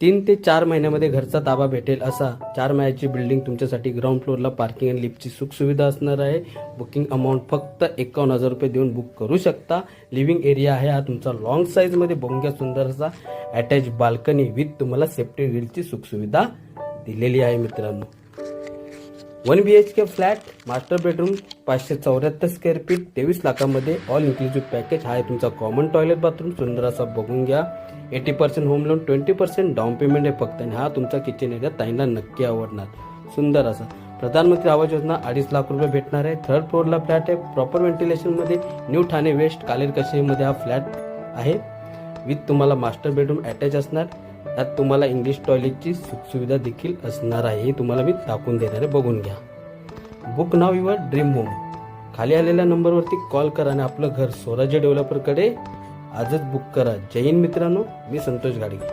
3 ते 4 महिन्यामध्ये घरचा ताबा भेटेल असा 4 मजल्याची बिल्डिंग तुमच्यासाठी ग्राउंड फ्लोअरला पार्किंग आणि लिफ्टची सुखसुविधा असणार आहे. बुकिंग अमाऊंट फक्त 51,000 रुपये देऊन बुक करू शकता. लिव्हिंग एरिया आहे हा तुमचा लॉंग साईजमध्ये भोंग्या सुंदर असा अटॅच बाल्कनी विथ तुम्हाला सेफ्टी ग्रिलची सुखसुविधा दिलेली आहे मित्रांनो. 1 BHK flat master bedroom 574 square feet 23 लाखामध्ये ऑल इन्क्लुसिव्ह पॅकेज. हा आहे तुमचा कॉमन टॉयलेट बाथरूम सुंदर असा बघून घ्या. 80% होम लोन 20% डाऊन पेमेंट आहे फक्त. आणि हा तुमचा किचन एरिया ताईंना नक्की आवडणार. सुंदर असा प्रधानमंत्री आवास योजना 2.5 लाख रुपये भेटणार आहे. 3rd फ्लोअरला फ्लॅट आहे. प्रॉपर व्हेंटिलेशनमध्ये न्यू ठाणे वेस्ट कालेर कशेमध्ये हा फ्लॅट आहे विथ तुम्हाला मास्टर बेडरूम अटॅच असणार. यात तुम्हाला इंग्लिश टॉयलेटची सुखसुविधा देखील असणार आहे. हे तुम्हाला मी दाखवून देणार आहे, बघून घ्या. Book now your dream home. खाली आलेल्या नंबरवरती कॉल करा आणि आपलं घर स्वराज्य डेव्हलपरकडे आजच बुक करा. जय हिंद मित्रांनो, मी संतोष गाडगे.